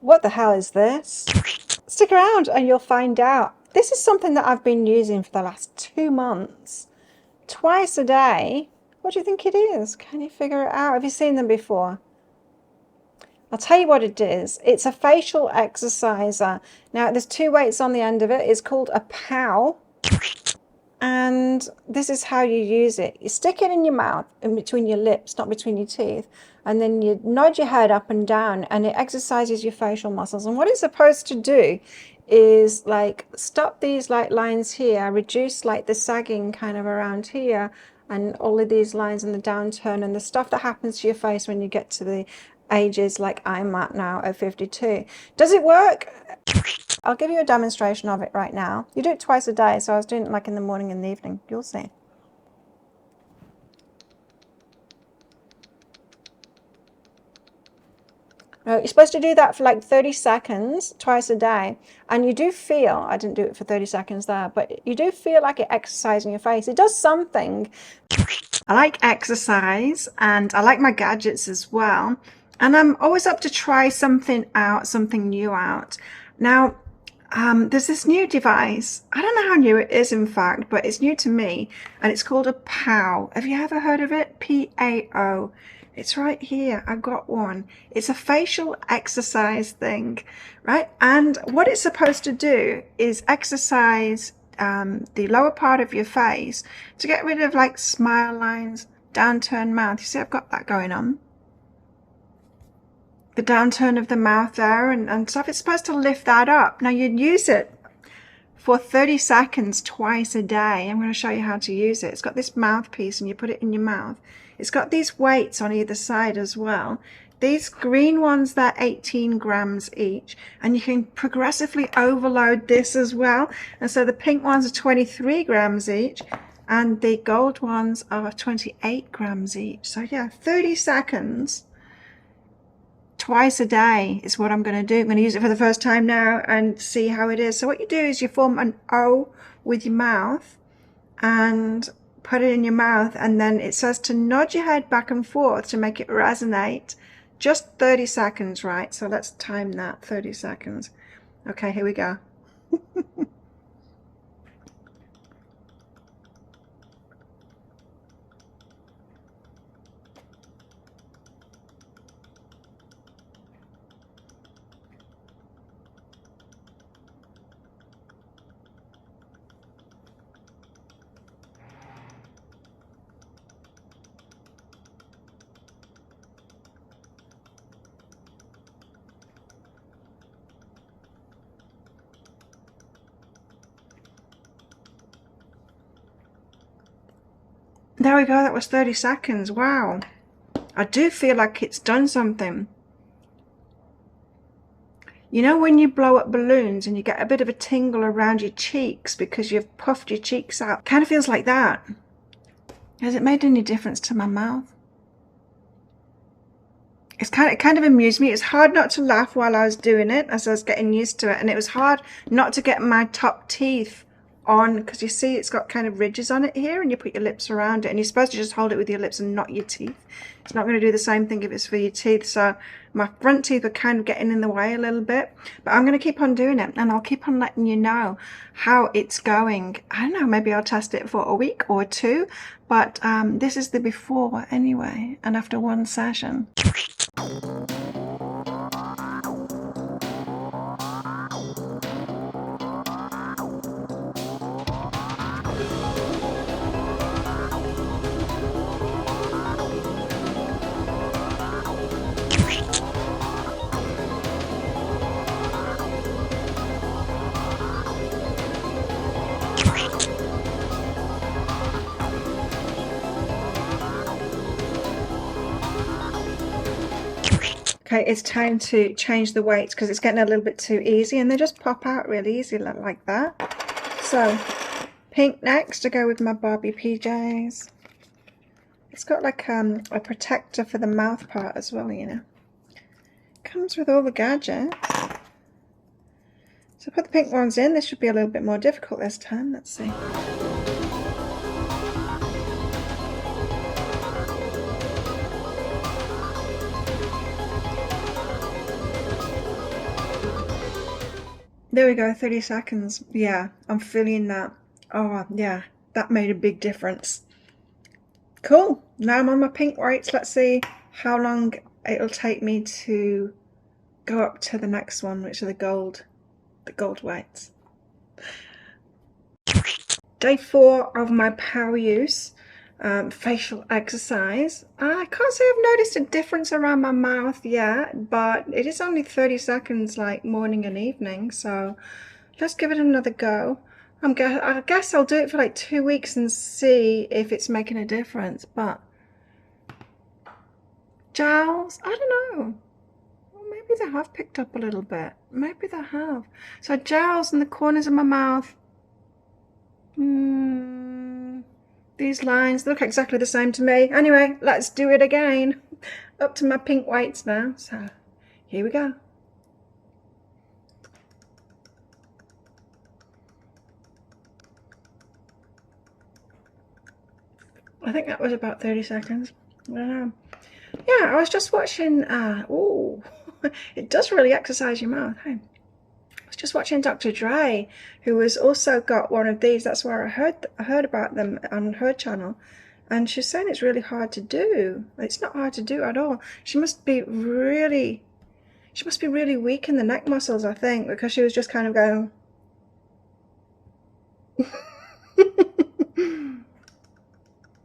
What the hell is this? Stick around and you'll find out. This is something that I've been using for the last 2 months. Twice a day. What do you think it is? Can you figure it out? Have you seen them before? I'll tell you what it is. It's a facial exerciser. Now, there's 2 weights on the end of it. It's called a POW. And this is how you use it. You stick it in your mouth, in between your lips, not between your teeth. And then you nod your head up and down, and it exercises your facial muscles. And what it's supposed to do is like stop these like lines here, reduce like the sagging kind of around here, and all of these lines and the downturn and the stuff that happens to your face when you get to the ages like I'm at now at 52. Does it work? I'll give you a demonstration of it right now. You do it twice a day, so I was doing it like in the morning and the evening. You'll see. You're supposed to do that for like 30 seconds twice a day, and you do feel, I didn't do it for 30 seconds there, but you do feel like it exercising your face. It does something. I like exercise and I like my gadgets as well, and I'm always up to try something out, something new out. Now, there's this new device. I don't know how new it is, in fact, but it's new to me, and it's called a POW. Have you ever heard of it? PAO. It's right here. I got one. It's a facial exercise thing, right? And what it's supposed to do is exercise the lower part of your face to get rid of like smile lines, downturned mouth. You see, I've got that going on. The downturn of the mouth there and stuff. It's supposed to lift that up. Now you'd use it for 30 seconds twice a day. I'm going to show you how to use it. It's got this mouthpiece and you put it in your mouth. It's got these weights on either side as well. These green ones, they're 18 grams each, and you can progressively overload this as well. And so the pink ones are 23 grams each, and the gold ones are 28 grams each. So yeah, 30 seconds twice a day is what I'm going to do. I'm going to use it for the first time now and see how it is. So what you do is you form an O with your mouth and put it in your mouth, and then it says to nod your head back and forth to make it resonate. Just 30 seconds, right? So let's time that, 30 seconds. Okay, here we go. There we go, that was 30 seconds. Wow. I do feel like it's done something. You know when you blow up balloons and you get a bit of a tingle around your cheeks because you've puffed your cheeks out? Kind of feels like that. Has it made any difference to my mouth? It kind of amused me. It's hard not to laugh while I was doing it as I was getting used to it. And it was hard not to get my top teeth on, because you see it's got kind of ridges on it here, and you put your lips around it, and you're supposed to just hold it with your lips and not your teeth. It's not going to do the same thing if it's for your teeth. So my front teeth are kind of getting in the way a little bit, but I'm going to keep on doing it, and I'll keep on letting you know how it's going. I don't know, maybe I'll test it for a week or 2, but this is the before anyway, and after 1 session. Okay, it's time to change the weights because it's getting a little bit too easy, and they just pop out really easy like that. So, pink next to go with my Barbie PJs. It's got like a protector for the mouth part as well, you know. Comes with all the gadgets. So put the pink ones in. This should be a little bit more difficult this time. Let's see. There we go, 30 seconds. Yeah, I'm feeling that. Oh, yeah, that made a big difference. Cool. Now I'm on my pink weights. Let's see how long it'll take me to go up to the next one, which are the gold weights. Day 4 of my power use, facial exercise. I can't say I've noticed a difference around my mouth yet, but it is only 30 seconds, like morning and evening, so let's give it another go. I guess I'll do it for like 2 weeks and see if it's making a difference, but jowls, I don't know. Well, maybe they have picked up a little bit. Maybe they have. So jowls in the corners of my mouth. These lines look exactly the same to me. Anyway, let's do it again. Up to my pink weights now. So here we go. I think that was about 30 seconds. I don't know. Yeah, I was just watching, oh, it does really exercise your mouth, hey? I was just watching Dr. Dre, who has also got one of these. That's where I heard about them on her channel. And she's saying it's really hard to do. It's not hard to do at all. She must be really weak in the neck muscles, I think, because she was just kind of going.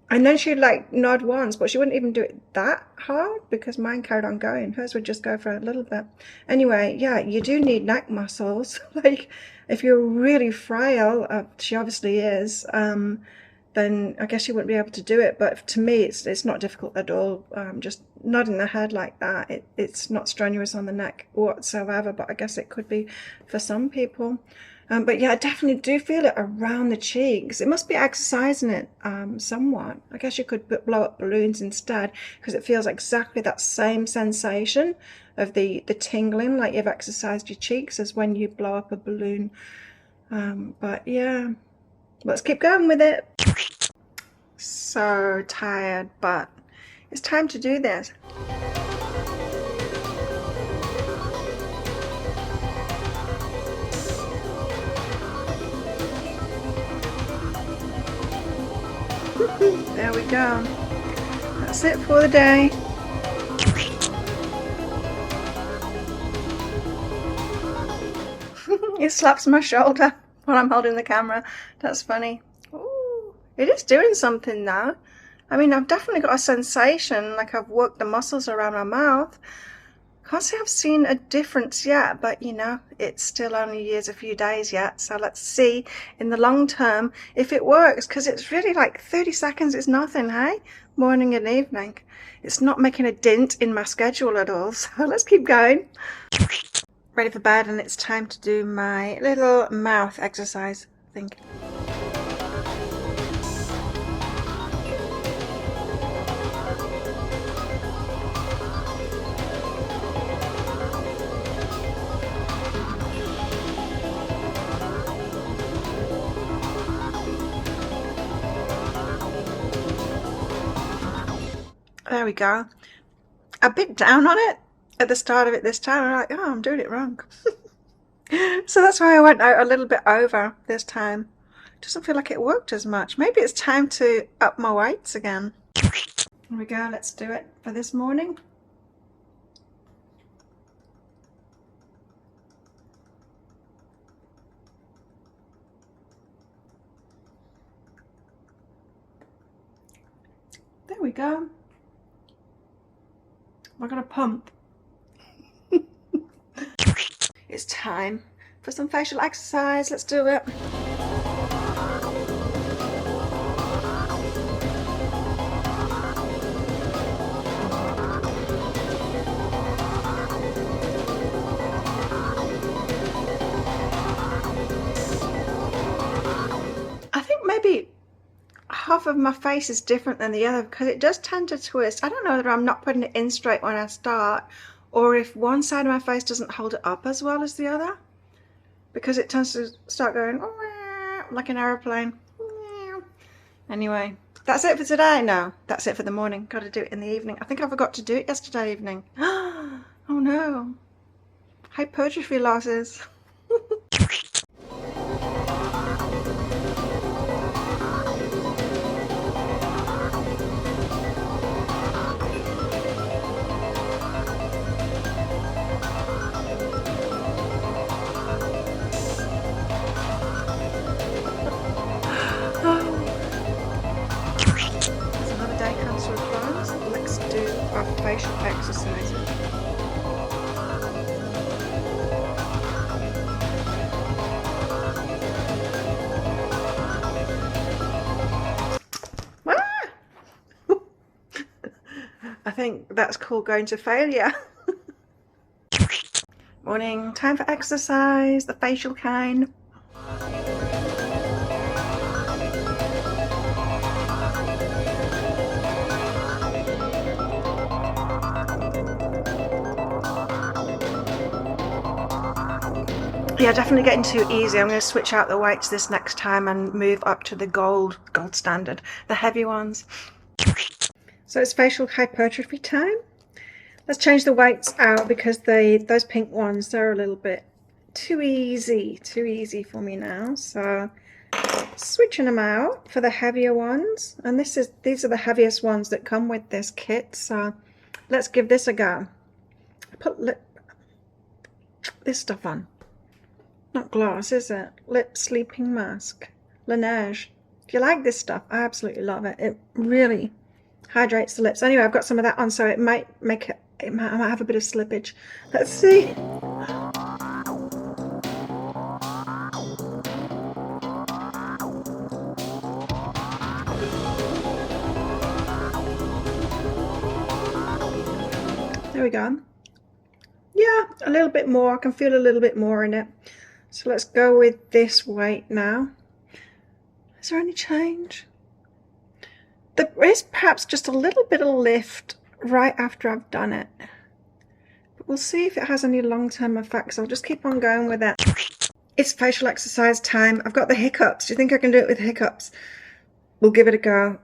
And then she'd like nod once, but she wouldn't even do it that hard because mine carried on going. Hers would just go for a little bit. Anyway, yeah, you do need neck muscles. Like if you're really frail, she obviously is, then I guess you wouldn't be able to do it. But to me, it's not difficult at all. Just nodding the head like that. It's not strenuous on the neck whatsoever, but I guess it could be for some people. But yeah, I definitely do feel it around the cheeks. It must be exercising it somewhat. I guess you could blow up balloons instead, because it feels exactly that same sensation of the tingling, like you've exercised your cheeks, as when you blow up a balloon. But yeah, let's keep going with it. So tired, but it's time to do this. There we go. That's it for the day. It slaps my shoulder while I'm holding the camera. That's funny. Ooh, it is doing something now. I mean, I've definitely got a sensation like I've worked the muscles around my mouth. Can't say I've seen a difference yet, but you know, it's still only a few days yet. So let's see in the long term if it works, because it's really like 30 seconds is nothing, hey? Morning and evening. It's not making a dent in my schedule at all. So let's keep going. Ready for bed, and it's time to do my little mouth exercise, I think. There we go. A bit down on it at the start of it this time. I'm like, oh, I'm doing it wrong. So that's why I went out a little bit over this time. Doesn't feel like it worked as much. Maybe it's time to up my weights again. Here we go. Let's do it for this morning. There we go. We're gonna pump. It's time for some facial exercise. Let's do it. I think maybe half of my face is different than the other, because it does tend to twist. I don't know whether I'm not putting it in straight when I start, or if one side of my face doesn't hold it up as well as the other, because it tends to start going like an aeroplane. Anyway, that's it for today. No, that's it for the morning. Got to do it in the evening. I think I forgot to do it yesterday evening. Oh no, hypertrophy losses. facial exercises. I think that's called going to failure. Morning, time for exercise, the facial kind. Yeah, definitely getting too easy. I'm going to switch out the weights this next time and move up to the gold standard, the heavy ones. So it's facial hypertrophy time. Let's change the weights out because those pink ones, they're a little bit too easy for me now. So switching them out for the heavier ones, and these are the heaviest ones that come with this kit. So let's give this a go. Put this stuff on. Not gloss, is it? Lip sleeping mask. Laneige. If you like this stuff, I absolutely love it. It really hydrates the lips. Anyway, I've got some of that on, so it might make it. I might have a bit of slippage. Let's see. There we go. Yeah, a little bit more. I can feel a little bit more in it. So let's go with this weight now. Is there any change? There is perhaps just a little bit of lift right after I've done it. But we'll see if it has any long-term effects. I'll just keep on going with it. It's facial exercise time. I've got the hiccups. Do you think I can do it with hiccups? We'll give it a go.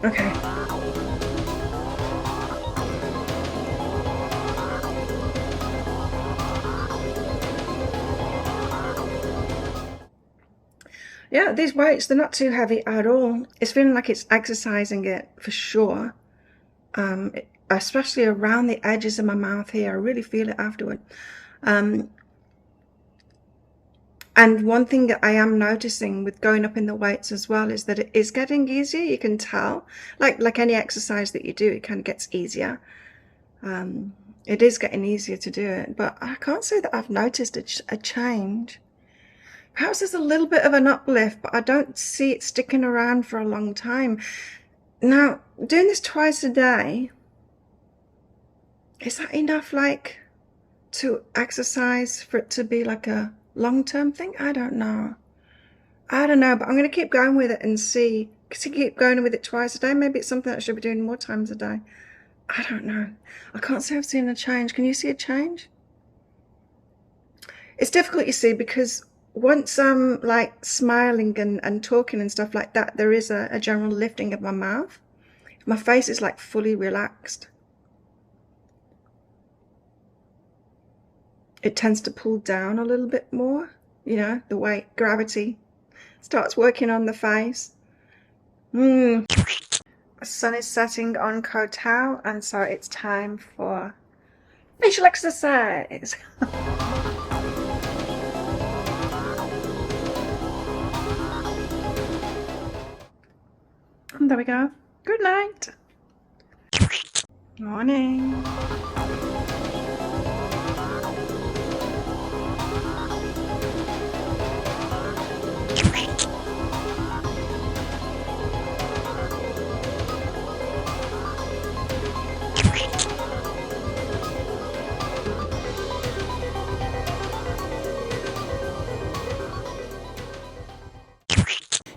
Okay. Yeah, these weights, they're not too heavy at all. It's feeling like it's exercising it for sure. Especially around the edges of my mouth here. I really feel it afterward. And one thing that I am noticing with going up in the weights as well is that it is getting easier. You can tell. Like any exercise that you do, it kind of gets easier. It is getting easier to do it. But I can't say that I've noticed a change. Perhaps there's a little bit of an uplift, but I don't see it sticking around for a long time. Now, doing this twice a day, is that enough, like, to exercise for it to be like a long-term thing? I don't know. But I'm going to keep going with it and see. Because you keep going with it twice a day, maybe it's something that I should be doing more times a day. I don't know. I can't say I've seen a change. Can you see a change? It's difficult, you see, because once I'm like smiling and talking and stuff like that, there is a general lifting of my mouth. My face is like fully relaxed. It tends to pull down a little bit more, you know, the weight, gravity starts working on the face. The sun is setting on Koh Tao, and so it's time for facial exercise. And there we go. Good night. Morning.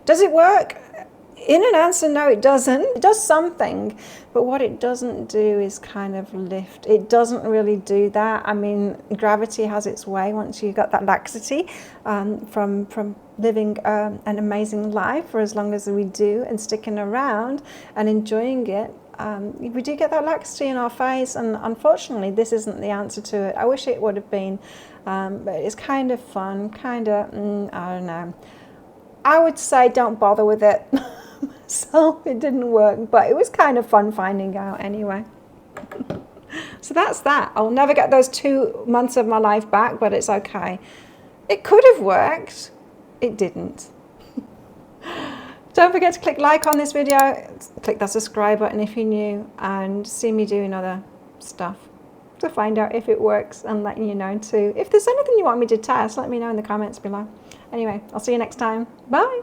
Does it work? In an answer, no, it doesn't. It does something, but what it doesn't do is kind of lift. It doesn't really do that. I mean, gravity has its way once you've got that laxity from living an amazing life for as long as we do and sticking around and enjoying it. We do get that laxity in our face, and unfortunately, this isn't the answer to it. I wish it would have been, but it's kind of fun, I don't know. I would say don't bother with it. So it didn't work, but it was kind of fun finding out anyway. So that's that. I'll never get those 2 months of my life back, but it's okay. It could have worked. It didn't. Don't Don't forget to click like on this video, click that subscribe button if you're new, and see me doing other stuff to find out if it works and letting you know too. If there's anything you want me to test, let me know in the comments below. Anyway, I'll see you next time. Bye.